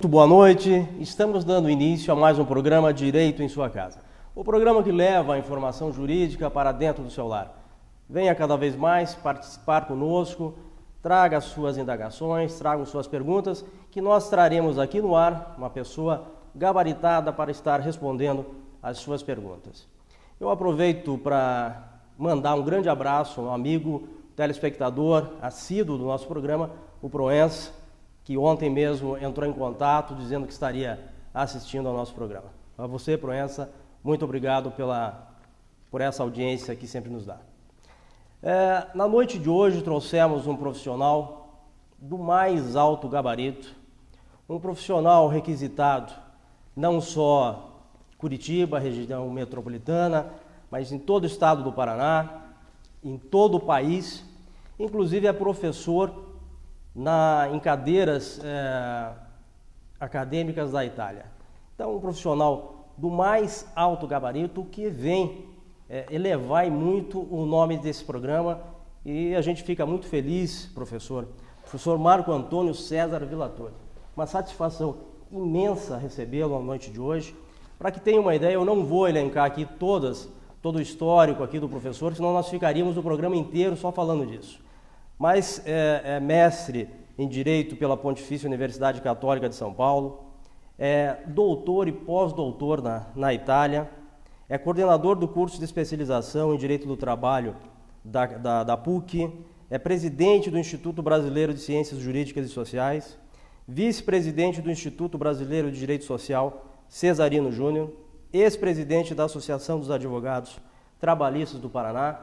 Muito boa noite, estamos dando início a mais um programa Direito em Sua Casa. O programa que leva a informação jurídica para dentro do seu lar. Venha cada vez mais participar conosco, traga suas indagações, tragam suas perguntas, que nós traremos aqui no ar uma pessoa gabaritada para estar respondendo às suas perguntas. Eu aproveito para mandar um grande abraço ao amigo telespectador assíduo do nosso programa, o Proença, que ontem mesmo entrou em contato dizendo que estaria assistindo ao nosso programa. A você, Proença, muito obrigado por essa audiência que sempre nos dá. Na noite de hoje trouxemos um profissional do mais alto gabarito, um profissional requisitado não só Curitiba, região metropolitana, mas em todo o estado do Paraná, em todo o país, inclusive é professor em cadeiras acadêmicas da Itália. Então, um profissional do mais alto gabarito que vem elevar muito o nome desse programa e a gente fica muito feliz, professor Marco Antônio César Villatore. Uma satisfação imensa recebê-lo na noite de hoje. Para que tenha uma ideia, eu não vou elencar aqui todo o histórico aqui do professor, senão nós ficaríamos o programa inteiro só falando disso. Mas é mestre em Direito pela Pontifícia Universidade Católica de São Paulo, é doutor e pós-doutor na Itália, é coordenador do curso de especialização em Direito do Trabalho da PUC, é presidente do Instituto Brasileiro de Ciências Jurídicas e Sociais, vice-presidente do Instituto Brasileiro de Direito Social, Cesarino Júnior, ex-presidente da Associação dos Advogados Trabalhistas do Paraná,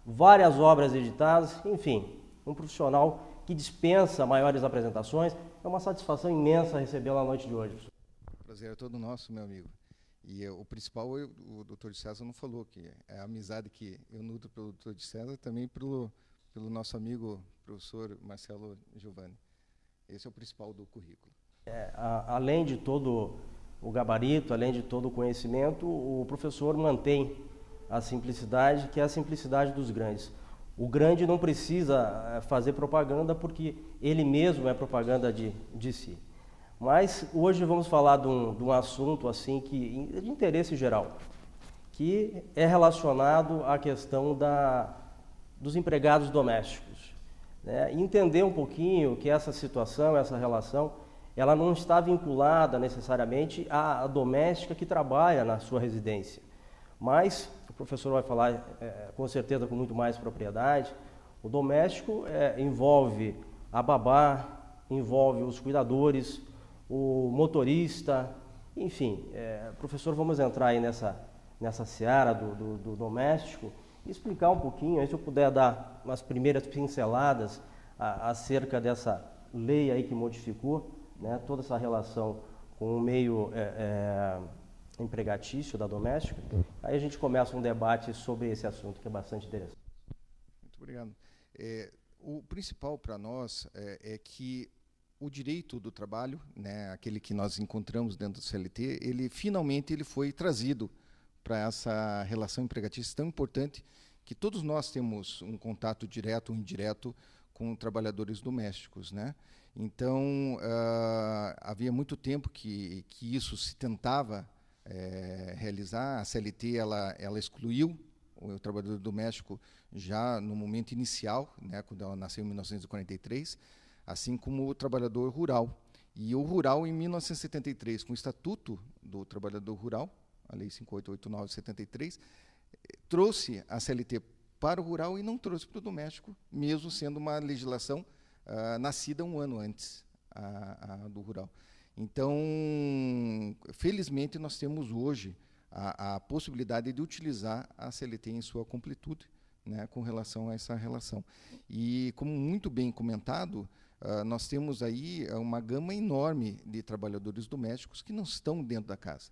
várias obras editadas, enfim, um profissional que dispensa maiores apresentações. É uma satisfação imensa recebê-lo na noite de hoje. O prazer é todo nosso, meu amigo. E o principal, o doutor de César não falou, que é a amizade que eu nutro pelo doutor de César, também pelo nosso amigo professor Marcelo Giovanni. Esse é o principal do currículo. Além de todo o gabarito, além de todo o conhecimento, o professor mantém a simplicidade, que é a simplicidade dos grandes. O grande não precisa fazer propaganda porque ele mesmo é propaganda de si. Mas hoje vamos falar de um assunto assim de interesse geral, que é relacionado à questão dos empregados domésticos. Né? Entender um pouquinho que essa situação, essa relação, ela não está vinculada necessariamente à doméstica que trabalha na sua residência. Mas o professor vai falar com certeza com muito mais propriedade. O doméstico envolve a babá, envolve os cuidadores, o motorista, enfim. Professor, vamos entrar aí nessa seara do doméstico e explicar um pouquinho, aí se eu puder dar umas primeiras pinceladas acerca dessa lei aí que modificou, né, toda essa relação com o meio empregatício da doméstica. Aí a gente começa um debate sobre esse assunto que é bastante interessante. Muito obrigado. O principal para nós é que o direito do trabalho, né, aquele que nós encontramos dentro do CLT, ele finalmente foi trazido para essa relação empregatícia tão importante que todos nós temos um contato direto ou indireto com trabalhadores domésticos, né? Então, havia muito tempo que isso se tentava realizar. A CLT ela excluiu o trabalhador doméstico já no momento inicial, né, quando ela nasceu em 1943, assim como o trabalhador rural. E o rural, em 1973, com o Estatuto do Trabalhador Rural, a Lei 5889 de 73, trouxe a CLT para o rural e não trouxe para o doméstico, mesmo sendo uma legislação nascida um ano antes do rural. Então, felizmente, nós temos hoje a possibilidade de utilizar a CLT em sua completude, né, com relação a essa relação. E, como muito bem comentado, nós temos aí uma gama enorme de trabalhadores domésticos que não estão dentro da casa.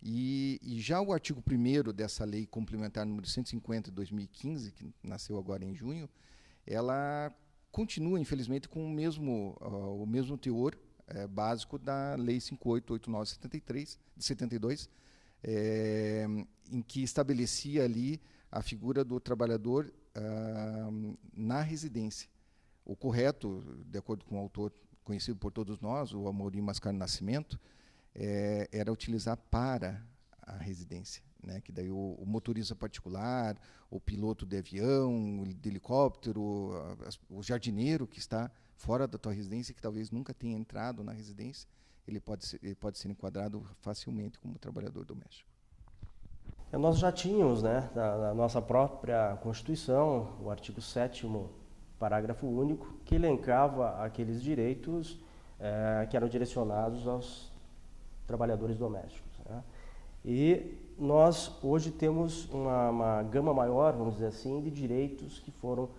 E já o artigo 1º dessa lei complementar número 150 de 2015, que nasceu agora em junho, ela continua, infelizmente, com o mesmo teor básico da Lei 5889 de 72, em que estabelecia ali a figura do trabalhador na residência. O correto, de acordo com o autor conhecido por todos nós, o Amorim Mascaro Nascimento, era utilizar para a residência, né? Que daí o motorista particular, o piloto de avião, de helicóptero, o jardineiro que está fora da tua residência, que talvez nunca tenha entrado na residência, ele pode ser enquadrado facilmente como trabalhador doméstico. Nós já tínhamos, né, na nossa própria Constituição, o artigo 7º, parágrafo único, que elencava aqueles direitos que eram direcionados aos trabalhadores domésticos, né? E nós hoje temos uma gama maior, vamos dizer assim, de direitos que foram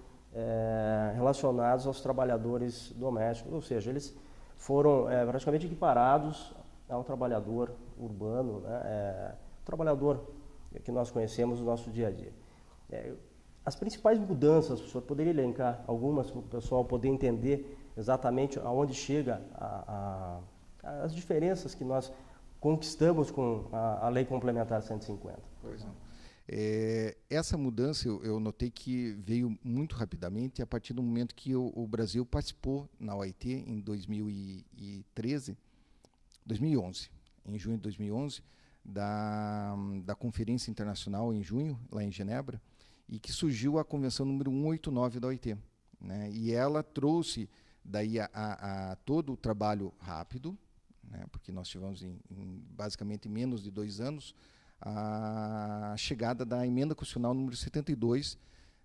relacionados aos trabalhadores domésticos, ou seja, eles foram praticamente equiparados ao trabalhador urbano, né, trabalhador que nós conhecemos no nosso dia a dia. As principais mudanças, o senhor poderia elencar algumas para o pessoal poder entender exatamente aonde chega as diferenças que nós conquistamos com a Lei Complementar 150? Pois não. Essa mudança eu notei que veio muito rapidamente a partir do momento que o Brasil participou na OIT em 2011, em junho de 2011, da Conferência Internacional em junho, lá em Genebra, e que surgiu a Convenção número 189 da OIT, né? E ela trouxe daí a todo o trabalho rápido, né? Porque nós tivemos basicamente em menos de 2 anos a chegada da emenda constitucional número 72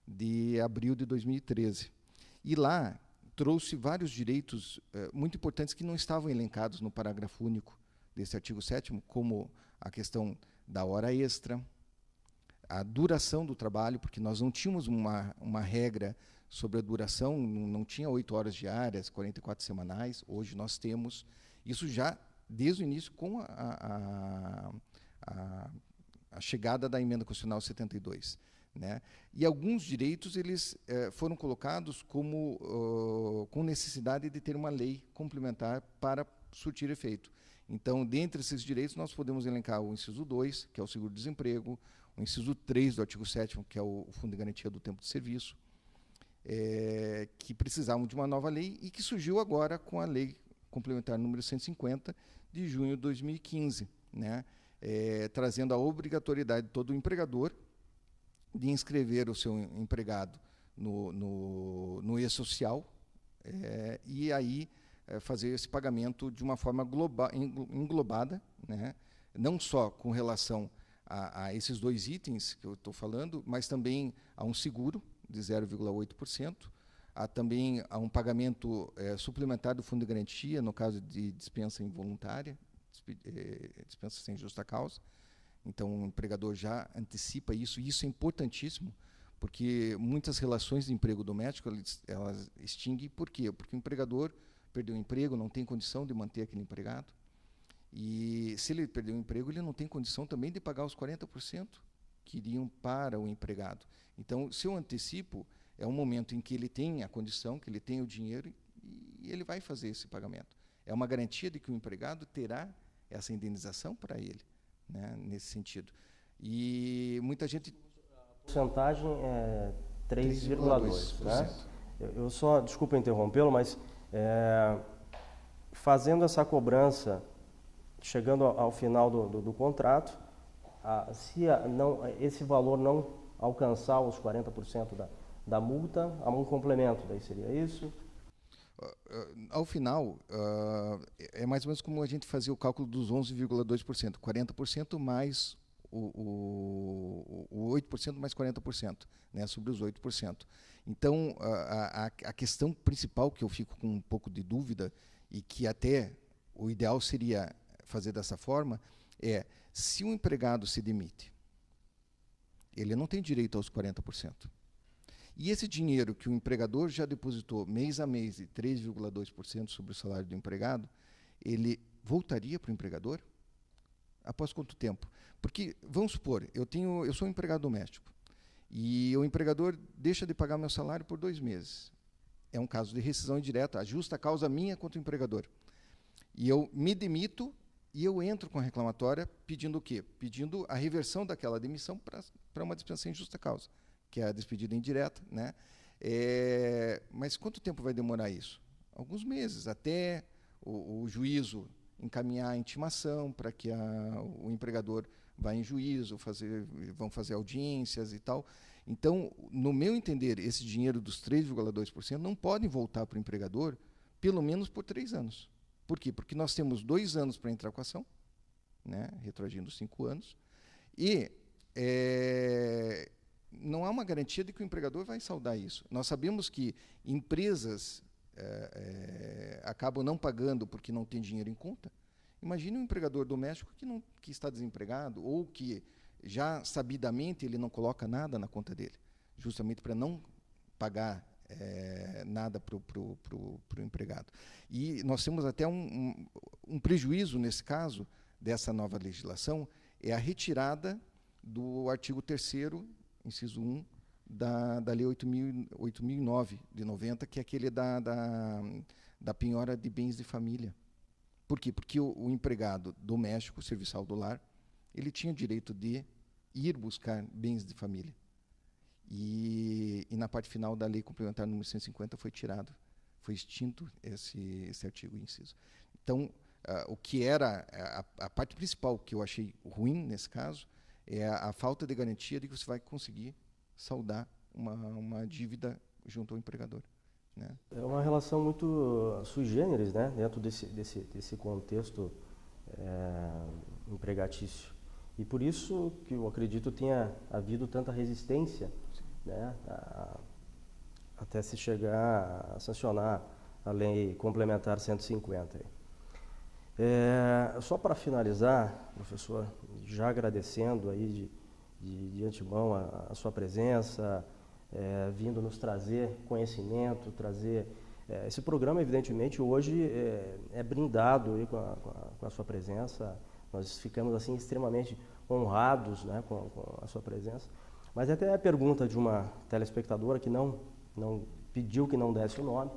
de abril de 2013. E lá trouxe vários direitos muito importantes que não estavam elencados no parágrafo único desse artigo 7º, como a questão da hora extra, a duração do trabalho, porque nós não tínhamos uma regra sobre a duração, não tinha 8 horas diárias, 44 semanais, hoje nós temos isso já desde o início com a chegada da emenda constitucional 72, né? E alguns direitos eles foram colocados como com necessidade de ter uma lei complementar para surtir efeito. Então, dentre esses direitos, nós podemos elencar o inciso 2, que é o seguro-desemprego, o inciso 3 do artigo 7º, que é o Fundo de Garantia do Tempo de Serviço, que precisavam de uma nova lei e que surgiu agora com a Lei Complementar número 150, de junho de 2015, né? Trazendo a obrigatoriedade de todo empregador de inscrever o seu empregado no e-social e aí fazer esse pagamento de uma forma englobada, né? Não só com relação a esses 2 itens que eu estou falando, mas também a um seguro de 0,8%, também a um pagamento suplementar do Fundo de Garantia, no caso de dispensa involuntária, dispensa sem justa causa. Então, o empregador já antecipa isso, e isso é importantíssimo, porque muitas relações de emprego doméstico elas extinguem. Por quê? Porque o empregador perdeu o emprego, não tem condição de manter aquele empregado, e se ele perdeu o emprego, ele não tem condição também de pagar os 40% que iriam para o empregado. Então, se eu antecipo, é um momento em que ele tem a condição, que ele tem o dinheiro, e ele vai fazer esse pagamento. É uma garantia de que o empregado terá essa indenização para ele, né, nesse sentido. E muita gente... A porcentagem é 3,2%, né? Eu só, desculpa interrompê-lo, mas fazendo essa cobrança, chegando ao final do contrato, se esse valor não alcançar os 40% da multa, há um complemento, daí seria isso? Ao final, é mais ou menos como a gente fazia o cálculo dos 11,2%, 40% mais o 8% mais 40%, né, sobre os 8%. Então, a questão principal que eu fico com um pouco de dúvida, e que até o ideal seria fazer dessa forma, é: se o empregado se demite, ele não tem direito aos 40%. E esse dinheiro que o empregador já depositou mês a mês de 3,2% sobre o salário do empregado, ele voltaria para o empregador? Após quanto tempo? Porque, vamos supor, eu sou um empregado doméstico e o empregador deixa de pagar meu salário por 2 meses. É um caso de rescisão indireta, a justa causa minha contra o empregador. E eu me demito e eu entro com a reclamatória pedindo o quê? Pedindo a reversão daquela demissão para uma dispensa sem justa causa, que é a despedida indireta, né? Mas quanto tempo vai demorar isso? alguns meses, até o juízo encaminhar a intimação para que o empregador vá em juízo, vão fazer audiências e tal. Então, no meu entender, esse dinheiro dos 3,2% não podem voltar para o empregador pelo menos por 3 anos. Por quê? Porque nós temos 2 anos para entrar com a ação, né, retroagindo 5 anos, e não há uma garantia de que o empregador vai saldar isso. Nós sabemos que empresas acabam não pagando porque não tem dinheiro em conta. Imagine um empregador doméstico que está desempregado ou que já sabidamente ele não coloca nada na conta dele, justamente para não pagar nada para o empregado. E nós temos até um prejuízo nesse caso dessa nova legislação, é a retirada do artigo 3º, inciso 1, da Lei 8.009, de 90, que é aquele da penhora de bens de família. Por quê? Porque o empregado doméstico, serviçal do lar, ele tinha direito de ir buscar bens de família. E na parte final da Lei Complementar número 150 foi tirado, foi extinto esse artigo inciso. Então, o que era a parte principal que eu achei ruim nesse caso é a falta de garantia de que você vai conseguir saldar uma dívida junto ao empregador, né? É uma relação muito sui generis, né, dentro desse contexto empregatício. E por isso que eu acredito tenha havido tanta resistência, né, até se chegar a sancionar a Lei Complementar 150. Só para finalizar, professor, já agradecendo aí de antemão a sua presença, vindo nos trazer conhecimento, trazer... esse programa, evidentemente, hoje é brindado aí com a sua presença. Nós ficamos assim extremamente honrados, né, com a sua presença. Mas até a pergunta de uma telespectadora que não pediu que não desse o nome,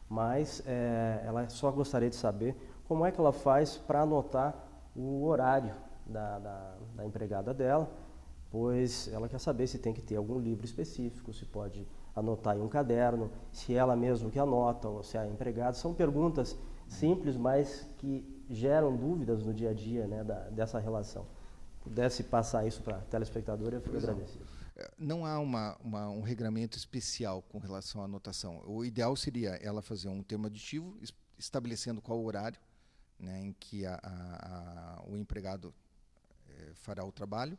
mas ela só gostaria de saber como é que ela faz para anotar o horário da empregada dela, pois ela quer saber se tem que ter algum livro específico, se pode anotar em um caderno, se ela mesma que anota ou se é a empregada. São perguntas simples, mas que geram dúvidas no dia a dia, né, dessa relação. Pudesse passar isso para a telespectadora, eu fico agradecido. Não há um regramento especial com relação à anotação. O ideal seria ela fazer um termo aditivo estabelecendo qual o horário, né, em que o empregado fará o trabalho.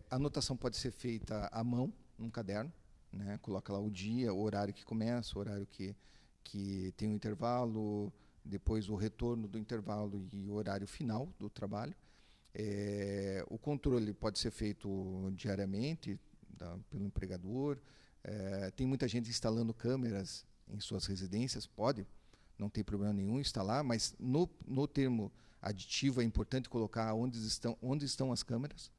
A anotação pode ser feita à mão, num caderno, né, coloca lá o dia, o horário que começa, o horário que tem o intervalo, depois o retorno do intervalo e o horário final do trabalho. O controle pode ser feito diariamente pelo empregador. Tem muita gente instalando câmeras em suas residências, pode, não tem problema nenhum instalar, mas no termo aditivo é importante colocar onde estão as câmeras.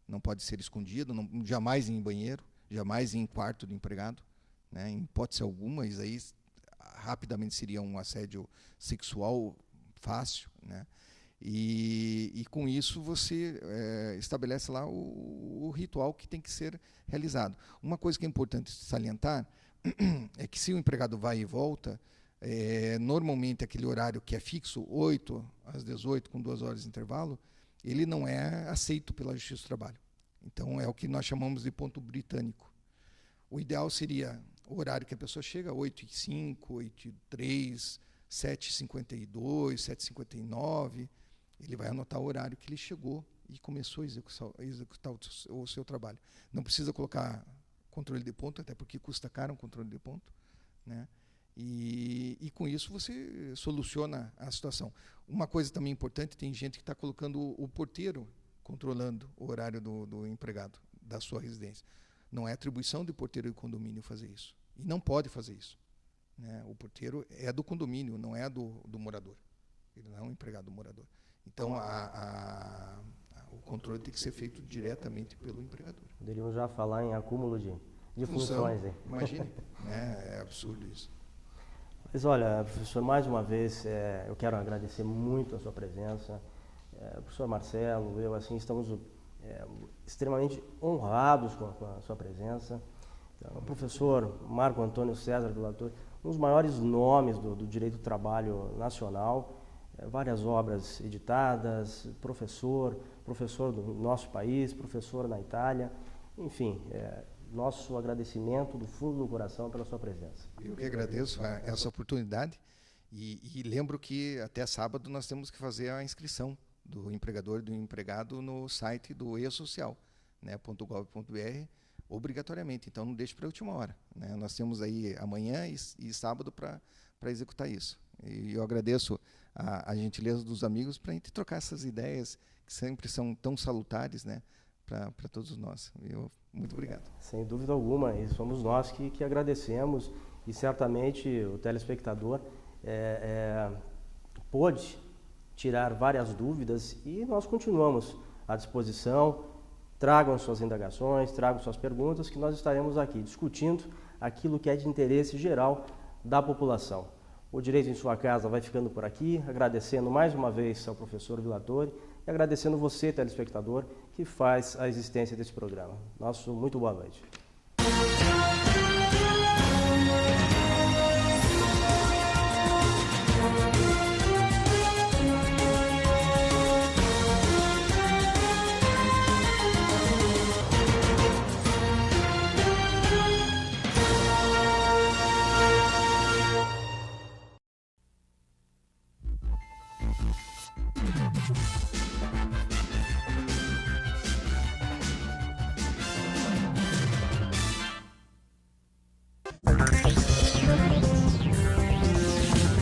Não pode ser escondido, jamais em banheiro, jamais em quarto do empregado, né, em hipótese alguma. Isso aí rapidamente seria um assédio sexual fácil, né? E com isso você estabelece lá o ritual que tem que ser realizado. Uma coisa que é importante salientar é que se o empregado vai e volta, normalmente aquele horário que é fixo, 8 às 18, com 2 horas de intervalo, ele não é aceito pela Justiça do Trabalho. Então é o que nós chamamos de ponto britânico. O ideal seria o horário que a pessoa chega, 8h05, 8h03, 7h52, 7h59, ele vai anotar o horário que ele chegou e começou a executar o seu trabalho. Não precisa colocar controle de ponto, até porque custa caro um controle de ponto, né? E com isso você soluciona a situação. Uma coisa também importante, tem gente que está colocando o porteiro controlando o horário do empregado, da sua residência. Não é atribuição do porteiro do condomínio fazer isso. E não pode fazer isso, né? O porteiro é do condomínio, não é do morador. Ele não é um empregado do morador. Então, o controle tem que ser feito diretamente pelo empregador. Poderíamos já falar em acúmulo de funções. Hein? Imagine, é absurdo isso. Mas olha, professor, mais uma vez, eu quero agradecer muito a sua presença. Professor Marcelo, eu assim, estamos extremamente honrados com a sua presença. Então, o professor Marco Antônio César Vilator, um dos maiores nomes do direito do trabalho nacional, várias obras editadas, professor do nosso país, professor na Itália, enfim, nosso agradecimento do fundo do coração pela sua presença. Eu que agradeço essa oportunidade e lembro que até sábado nós temos que fazer a inscrição do empregador e do empregado no site do e-social, né, .gov.br, obrigatoriamente, então não deixe para a última hora, né? Nós temos aí amanhã e sábado para executar isso. E eu agradeço a gentileza dos amigos para a gente trocar essas ideias que sempre são tão salutares, né, para todos nós. Muito obrigado. Sem dúvida alguma, e somos nós que agradecemos, e certamente o telespectador pôde tirar várias dúvidas e nós continuamos à disposição. Tragam suas indagações, tragam suas perguntas, que nós estaremos aqui discutindo aquilo que é de interesse geral da população. O Direito em Sua Casa vai ficando por aqui, agradecendo mais uma vez ao professor Vilator e agradecendo você, telespectador, que faz a existência desse programa. Nosso muito boa noite.